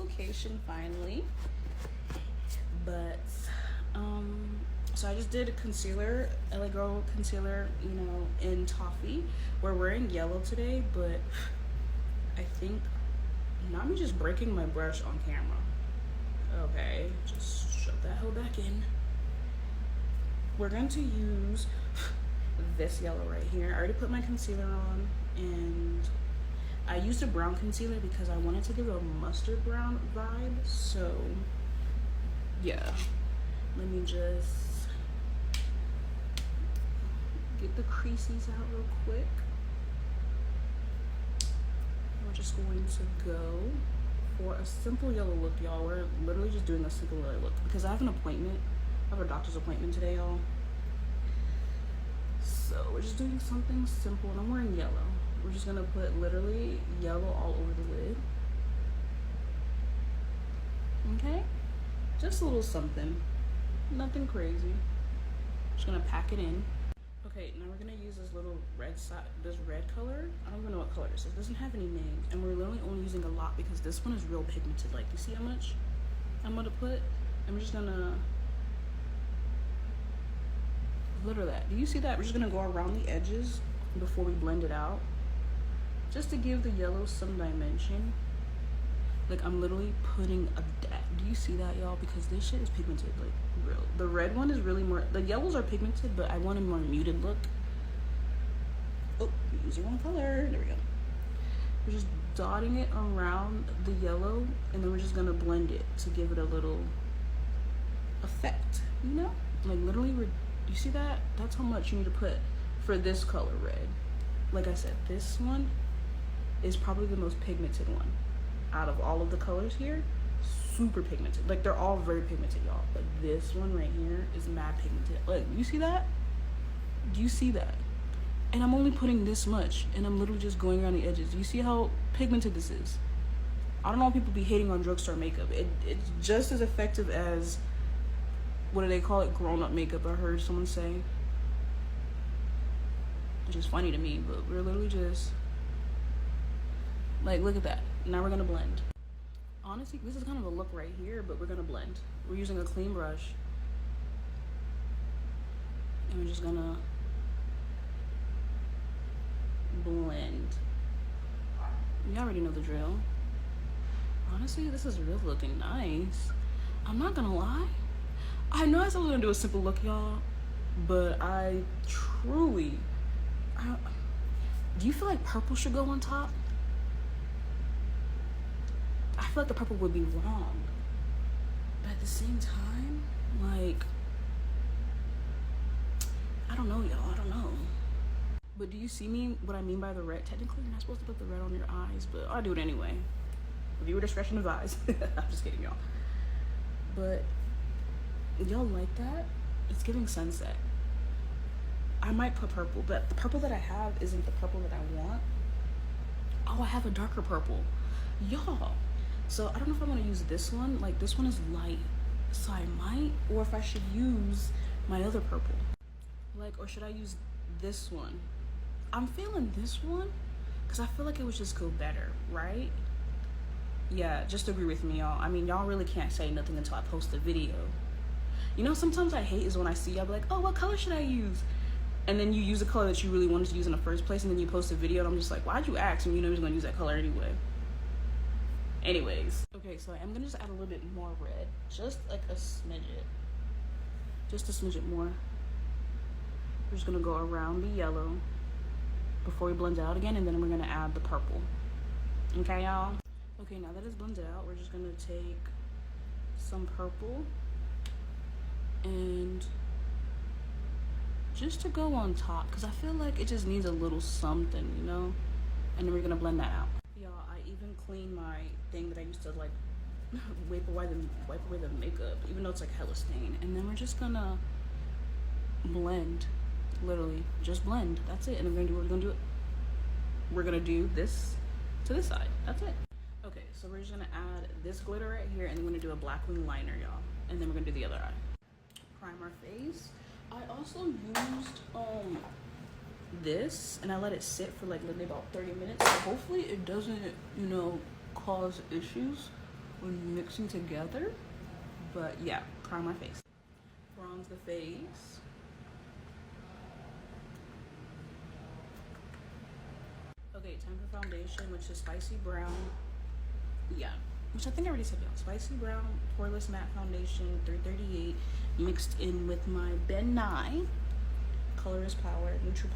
location finally. But so I just did a concealer, LA Girl concealer, you know, in toffee. We're wearing yellow today, but I think not me just breaking my brush on camera. Okay, just shove that hole back in. We're going to use this yellow right here. I already put my concealer on, and I used a brown concealer because I wanted to give a mustard brown vibe. So yeah, let me just get the creases out real quick. We're just going to go for a simple yellow look, y'all. We're literally just doing a simple yellow look because I have an appointment. I have a doctor's appointment today, y'all. So we're just doing something simple, and I'm wearing yellow. We're just gonna put literally yellow all over the lid. Okay? Just a little something. Nothing crazy. Just gonna pack it in. Okay, now we're gonna use this little this red color. I don't even know what color this is. It doesn't have any names, and we're literally only using a lot because this one is real pigmented. Like, you see how much I'm gonna put? I'm just gonna literally that. Do you see that? We're just gonna go around the edges before we blend it out, just to give the yellow some dimension. Like, I'm literally putting a do you see that, y'all? Because this shit is pigmented, like, real. The red one is really more, the yellows are pigmented, but I want a more muted look. Oh, use the wrong color. There we go. We're just dotting it around the yellow, and then we're just gonna blend it to give it a little effect, you know? Like, literally, you see that? That's how much you need to put for this color red. Like I said, this one is probably the most pigmented one out of all of the colors here. Super pigmented. Like, they're all very pigmented, y'all. But this one right here is mad pigmented. Like, you see that? Do you see that? And I'm only putting this much, and I'm literally just going around the edges. You see how pigmented this is? I don't know why people be hating on drugstore makeup. It's just as effective as, what do they call it, grown-up makeup, I heard someone say. Which is funny to me, but we're literally just, like, look at that. Now we're gonna blend. Honestly, this is kind of a look right here, but we're gonna blend. We're using a clean brush, and we're just gonna blend. You already know the drill. Honestly, this is really looking nice. I'm not gonna lie. I know I said I was gonna do a simple look, y'all, but I truly, do you feel like purple should go on top? I feel like the purple would be wrong, but at the same time, like, I don't know, y'all. I don't know. But do you see me? What I mean by the red? Technically, you're not supposed to put the red on your eyes, but I'll do it anyway. Viewer discretion advised. I'm just kidding, y'all. But y'all like that? It's giving sunset. I might put purple, but the purple that I have isn't the purple that I want. Oh, I have a darker purple, y'all. So I don't know if I'm gonna use this one. Like, this one is light, so I might, or if I should use my other purple. Like, or should I use this one? I'm feeling this one because I feel like it would just go better, right? Yeah, just agree with me, y'all. I mean, y'all really can't say nothing until I post the video. You know, sometimes I hate is when I see y'all be like, oh, what color should I use? And then you use a color that you really wanted to use in the first place, and then you post a video, and I'm just like, why'd you ask? And you know you're gonna use that color anyway. Anyways, okay, so I'm gonna just add a little bit more red, just like a smidget, just a smidget more. We're just gonna go around the yellow before we blend it out again, and then we're gonna add the purple. Okay, y'all? Okay, now that it's blended out, we're just gonna take some purple and just to go on top, because I feel like it just needs a little something, you know? And then we're gonna blend that out. Y'all, I even cleaned my thing that I used to like wipe away the makeup, even though it's like hella stained. And then we're just gonna blend, literally just blend. That's it. And then we're gonna do this to this side. That's it. Okay, so we're just gonna add this glitter right here, and then we're gonna do a black wing liner, y'all. And then we're gonna do the other eye. Prime our face. I also used this, and I let it sit for like literally about 30 minutes. So hopefully it doesn't, you know, cause issues when mixing together. But yeah, prime my face. Bronze the face. Okay, time for foundation, which is Spicy Brown. Yeah, which I think I already said, y'all. Spicy Brown Poreless Matte Foundation, 338, mixed in with my Ben Nye Colorist Neutral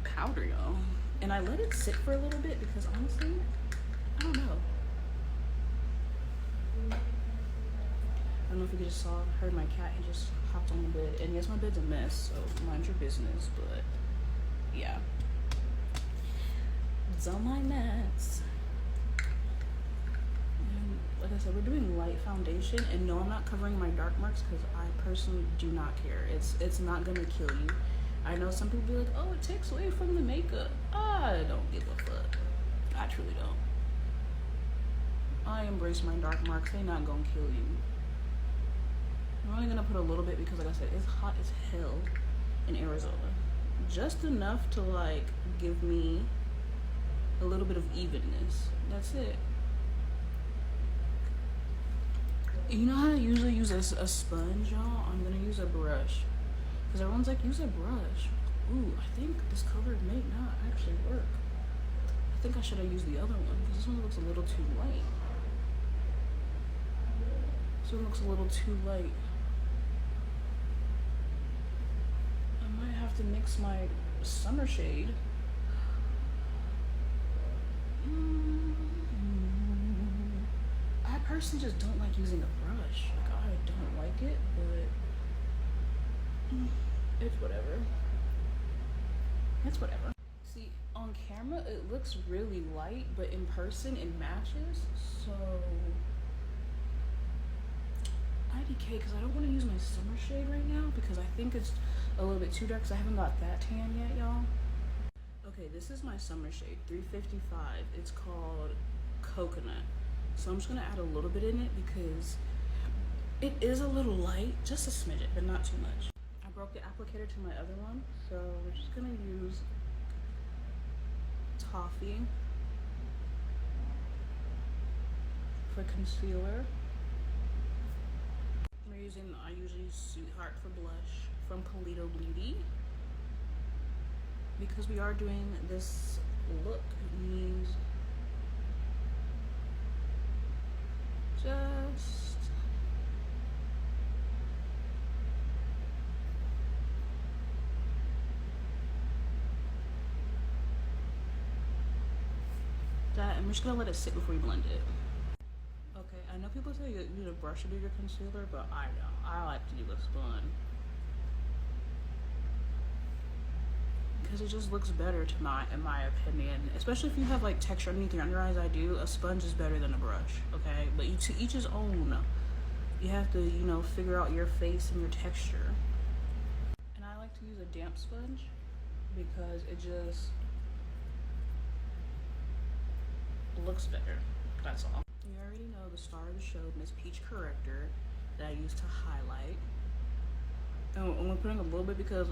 powder, y'all. And I let it sit for a little bit because honestly, I don't know. I don't know if you just heard my cat. He just hopped on the bed. And yes, my bed's a mess, so mind your business. But yeah. It's on my mess. And like I said, we're doing light foundation. And no, I'm not covering my dark marks because I personally do not care. It's not going to kill you. I know some people be like, oh, it takes away from the makeup. I don't give a fuck. I truly don't. I embrace my dark marks. They're not going to kill you. I'm only gonna put a little bit because like I said, it's hot as hell in Arizona. Just enough to like give me a little bit of evenness. That's it. You know how I usually use a sponge, y'all? I'm gonna use a brush. Because everyone's like, use a brush. Ooh, I think this color may not actually work. I think I should have used the other one because this one looks a little too light. This one looks a little too light. I might have to mix my summer shade. I personally just don't like using a brush. Like, I don't like it, but it's whatever. It's whatever. See, on camera, it looks really light, but in person, it matches. So, IDK, because I don't want to use my summer shade right now because I think it's a little bit too dark because I haven't got that tan yet, y'all. Okay, this is my summer shade, 355. It's called Coconut. So I'm just going to add a little bit in it because it is a little light, just a smidget, but not too much. I broke the applicator to my other one, so we're just going to use Toffee for concealer. I usually use Sweetheart for blush from Polito Beauty. Because we are doing this look, it means just that. I'm just gonna let it sit before we blend it. Okay, I know people say you use a brush to do your concealer, but I don't. I like to use a sponge. Because it just looks better in my opinion. Especially if you have like texture underneath your under eyes, I do. A sponge is better than a brush, okay? But to each his own. You have to, you know, figure out your face and your texture. And I like to use a damp sponge because it just looks better. That's all. You already know the star of the show, Miss Peach Corrector, that I use to highlight. And I'm putting a little bit because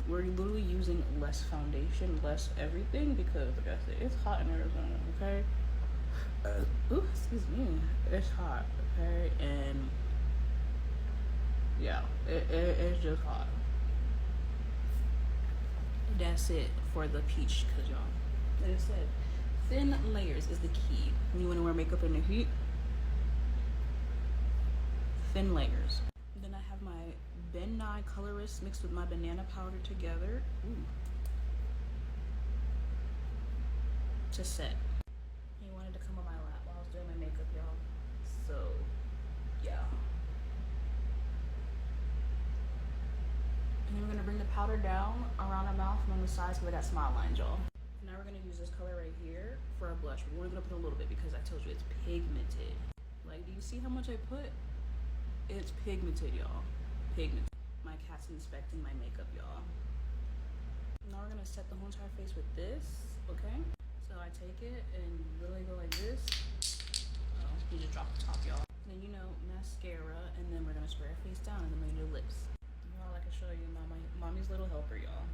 we're literally using less foundation, less everything because, like I said, it's hot in Arizona, okay? Ooh, excuse me. It's hot, okay? And yeah, it's just hot. That's it for the peach, because y'all, like I said, thin layers is the key when you want to wear makeup in the heat. Thin layers. Then I have my Ben Nye Colorist mixed with my banana powder together. Ooh. To set. He wanted to come on my lap while I was doing my makeup, y'all. So, yeah. And then we're gonna bring the powder down around our mouth and on the sides because I got smile lines, y'all. Now we're gonna use this color right here for our blush. We're only gonna put a little bit because I told you it's pigmented. Like, do you see how much I put? It's pigmented, y'all. Pigmented. My cat's inspecting my makeup, y'all. Now we're gonna set the whole entire face with this, okay? So I take it and literally go like this. Oh, you just drop the top, y'all. Then, you know, mascara, and then we're gonna spray our face down, and then we're gonna do lips. Y'all, I can show you mommy's little helper, y'all.